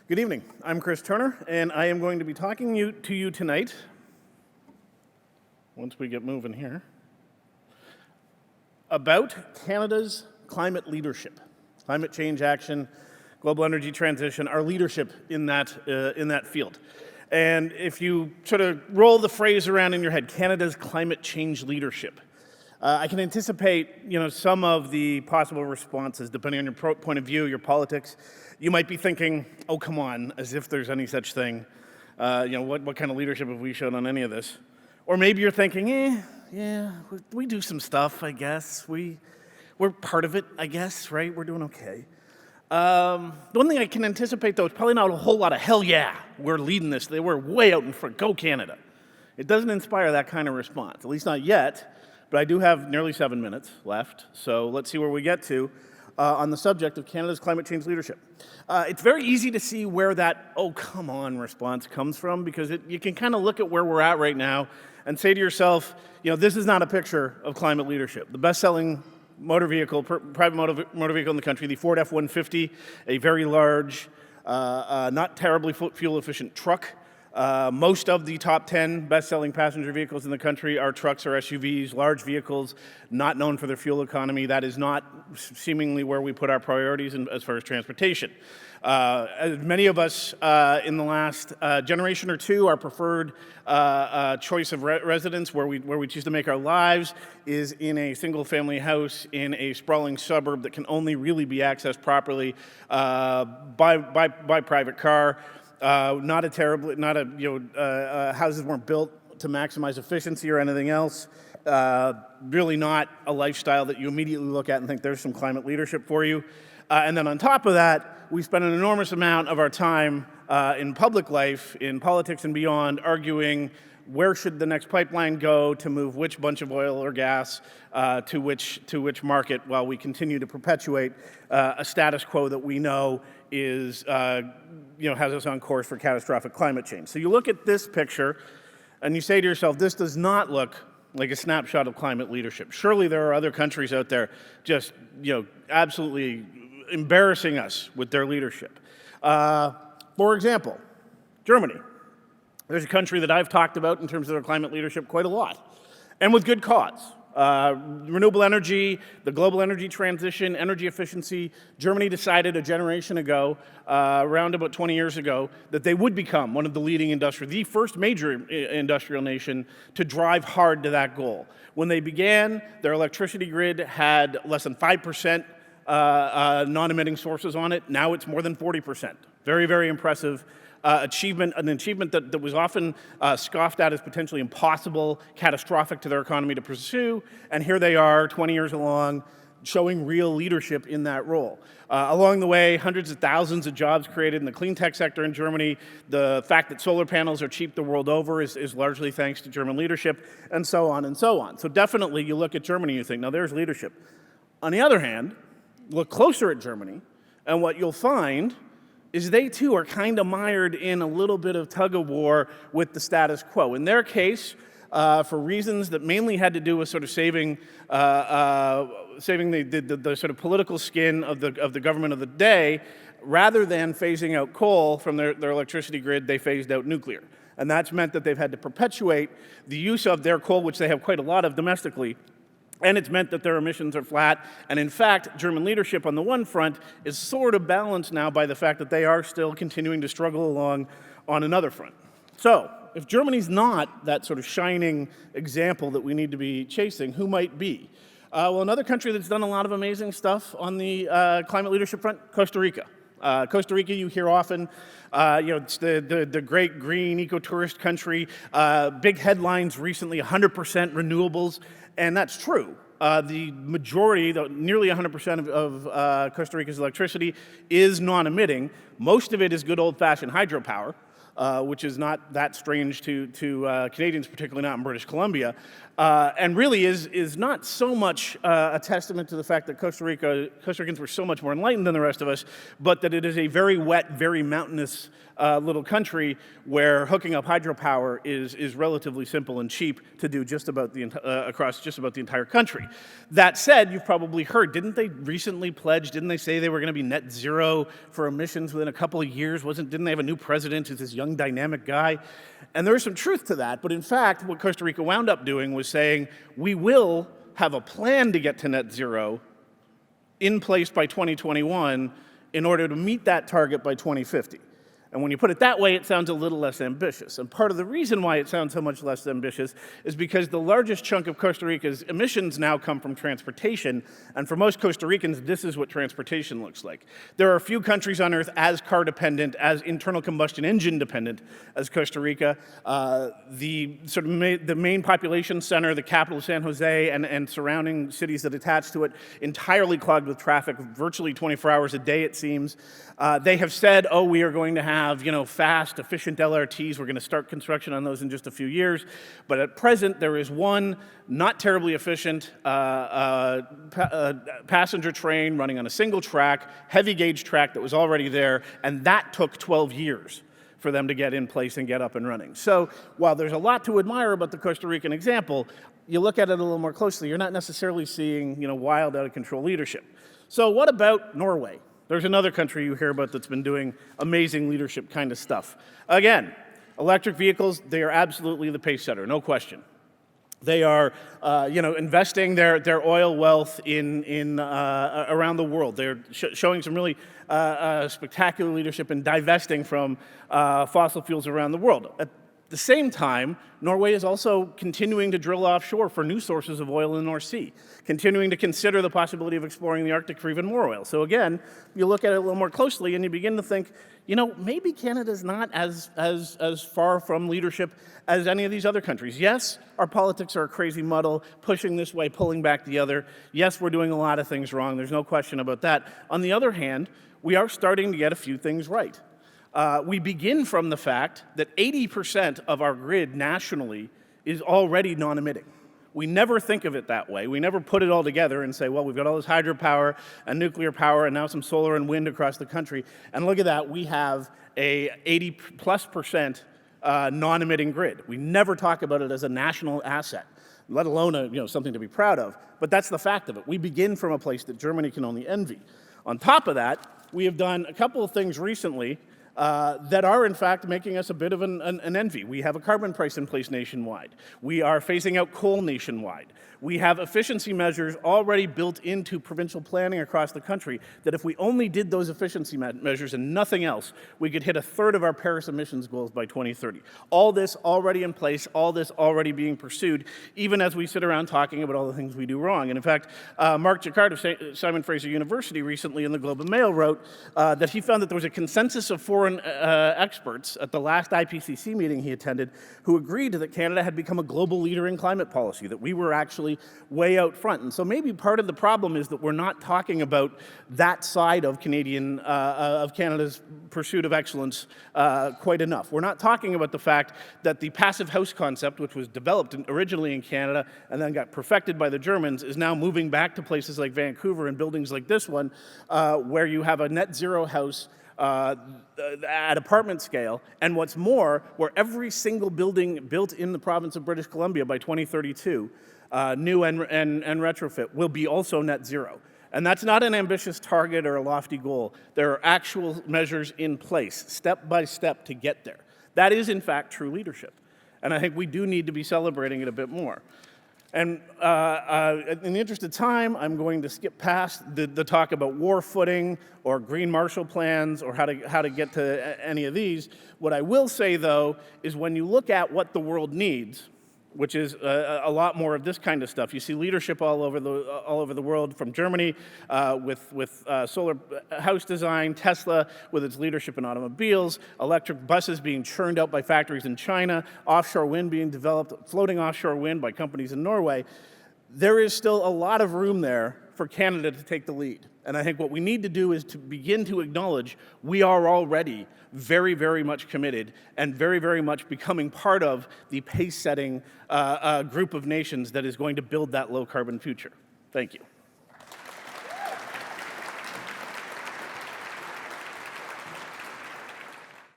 Good evening. I'm Chris Turner, and I am going to be talking to you tonight, once we get moving here, about Canada's climate leadership, climate change action, global energy transition, our leadership in that field. And if you sort of roll the phrase around in your head, Canada's climate change leadership, I can anticipate, some of the possible responses depending on your point of view, your politics. You might be thinking, "Oh, come on," as if there's any such thing. What kind of leadership have we shown on any of this? Or maybe you're thinking, yeah, we do some stuff, I guess. We're part of it, I guess, right? We're doing okay. The one thing I can anticipate, though, is probably not a whole lot of hell yeah, we're leading this. We're way out in front. Go Canada. It doesn't inspire that kind of response, at least not yet. But I do have nearly 7 minutes left, so let's see where we get to on the subject of Canada's climate change leadership. It's very easy to see where that "oh, come on" response comes from, because you can kind of look at where we're at right now and say to yourself, this is not a picture of climate leadership. The best-selling private motor vehicle in the country, the Ford F-150, a very large, not terribly fuel-efficient truck. Most of the top 10 best-selling passenger vehicles in the country are trucks or SUVs, large vehicles, not known for their fuel economy. That is not seemingly where we put our priorities as far as transportation. As many of us in the last generation or two, our preferred choice of residence, where we choose to make our lives, is in a single-family house in a sprawling suburb that can only really be accessed properly by private car. Houses weren't built to maximize efficiency or anything else. Really not a lifestyle that you immediately look at and think there's some climate leadership for you. And then on top of that, we spend an enormous amount of our time in public life, in politics and beyond, arguing where should the next pipeline go to move which bunch of oil or gas to which market, while we continue to perpetuate a status quo that we know is has us on course for catastrophic climate change. So you look at this picture and you say to yourself, this does not look like a snapshot of climate leadership. Surely there are other countries out there just absolutely embarrassing us with their leadership. For example, Germany. There's a country that I've talked about in terms of their climate leadership quite a lot, and with good cause. Renewable energy, the global energy transition, energy efficiency. Germany decided a generation ago, around about 20 years ago, that they would become one of the first major industrial nation to drive hard to that goal. When they began, their electricity grid had less than 5% non-emitting sources on it. Now it's more than 40%. Very, very impressive. An achievement that was often scoffed at as potentially impossible, catastrophic to their economy to pursue, and here they are, 20 years along, showing real leadership in that role. Along the way, hundreds of thousands of jobs created in the clean tech sector in Germany. The fact that solar panels are cheap the world over is largely thanks to German leadership, and so on and so on. So definitely you look at Germany and you think, now there's leadership. On the other hand, look closer at Germany, and what you'll find is they too are kind of mired in a little bit of tug-of-war with the status quo. In their case, for reasons that mainly had to do with sort of saving the sort of political skin of the government of the day, rather than phasing out coal from their electricity grid, they phased out nuclear. And that's meant that they've had to perpetuate the use of their coal, which they have quite a lot of domestically. And it's meant that their emissions are flat. And in fact, German leadership on the one front is sort of balanced now by the fact that they are still continuing to struggle along on another front. So if Germany's not that sort of shining example that we need to be chasing, who might be? Well, another country that's done a lot of amazing stuff on the climate leadership front, Costa Rica. Costa Rica, you hear often, it's the great green eco-tourist country. Big headlines recently, 100% renewables. And that's true. The majority, nearly 100% of Costa Rica's electricity is non-emitting. Most of it is good old-fashioned hydropower, which is not that strange to Canadians, particularly not in British Columbia. and really is not so much a testament to the fact that Costa Ricans were so much more enlightened than the rest of us, but that it is a very wet, very mountainous little country where hooking up hydropower is relatively simple and cheap to do just about across just about the entire country. That said, you've probably heard, didn't they recently pledge, didn't they say they were going to be net zero for emissions within a couple of years? Didn't they have a new president who's this young, dynamic guy? And there's some truth to that, but in fact, what Costa Rica wound up doing was saying, we will have a plan to get to net zero in place by 2021 in order to meet that target by 2050. And when you put it that way, it sounds a little less ambitious. And part of the reason why it sounds so much less ambitious is because the largest chunk of Costa Rica's emissions now come from transportation. And for most Costa Ricans, this is what transportation looks like. There are a few countries on Earth as car dependent, as internal combustion engine dependent as Costa Rica. The main population center, the capital San Jose, and surrounding cities that attach to it, entirely clogged with traffic, virtually 24 hours a day, it seems. They have said, oh, we are going to have fast, efficient LRTs. We're going to start construction on those in just a few years. But at present, there is one not terribly efficient passenger train running on a single track, heavy gauge track that was already there, and that took 12 years for them to get in place and get up and running. So while there's a lot to admire about the Costa Rican example, you look at it a little more closely, you're not necessarily seeing wild, out-of-control leadership. So what about Norway? There's another country you hear about that's been doing amazing leadership kind of stuff. Again, electric vehicles, they are absolutely the pace setter, no question. They are, investing their oil wealth in around the world. They're showing some really spectacular leadership in divesting from fossil fuels around the world. At the same time, Norway is also continuing to drill offshore for new sources of oil in the North Sea, continuing to consider the possibility of exploring the Arctic for even more oil. So again, you look at it a little more closely and you begin to think, maybe Canada's not as far from leadership as any of these other countries. Yes, our politics are a crazy muddle, pushing this way, pulling back the other. Yes, we're doing a lot of things wrong. There's no question about that. On the other hand, we are starting to get a few things right. We begin from the fact that 80% of our grid nationally is already non-emitting. We never think of it that way. We never put it all together and say, well, we've got all this hydropower and nuclear power and now some solar and wind across the country. And look at that, we have a 80+% non-emitting grid. We never talk about it as a national asset, let alone something to be proud of. But that's the fact of it. We begin from a place that Germany can only envy. On top of that, we have done a couple of things recently that are, in fact, making us a bit of an envy. We have a carbon price in place nationwide. We are phasing out coal nationwide. We have efficiency measures already built into provincial planning across the country that if we only did those efficiency measures and nothing else, we could hit a third of our Paris emissions goals by 2030. All this already in place, all this already being pursued, even as we sit around talking about all the things we do wrong. And in fact, Mark Jacquard of Simon Fraser University recently in the Globe and Mail wrote that he found that there was a consensus of foreign experts at the last IPCC meeting he attended who agreed that Canada had become a global leader in climate policy, that we were actually way out front. And so maybe part of the problem is that we're not talking about that side of Canada's pursuit of excellence quite enough. We're not talking about the fact that the passive house concept, which was developed originally in Canada and then got perfected by the Germans, is now moving back to places like Vancouver and buildings like this one, where you have a net zero house at apartment scale, and what's more, where every single building built in the province of British Columbia by 2032, new and retrofit, will be also net zero. And that's not an ambitious target or a lofty goal. There are actual measures in place, step by step, to get there. That is, in fact, true leadership. And I think we do need to be celebrating it a bit more. And in the interest of time, I'm going to skip past the talk about war footing or green Marshall plans or how to get to any of these. What I will say, though, is when you look at what the world needs, which is a lot more of this kind of stuff. You see leadership all over the world, from Germany with solar house design, Tesla with its leadership in automobiles, electric buses being churned out by factories in China, offshore wind being developed, floating offshore wind by companies in Norway. There is still a lot of room there for Canada to take the lead. And I think what we need to do is to begin to acknowledge we are already very, very much committed and very, very much becoming part of the pace-setting group of nations that is going to build that low-carbon future. Thank you.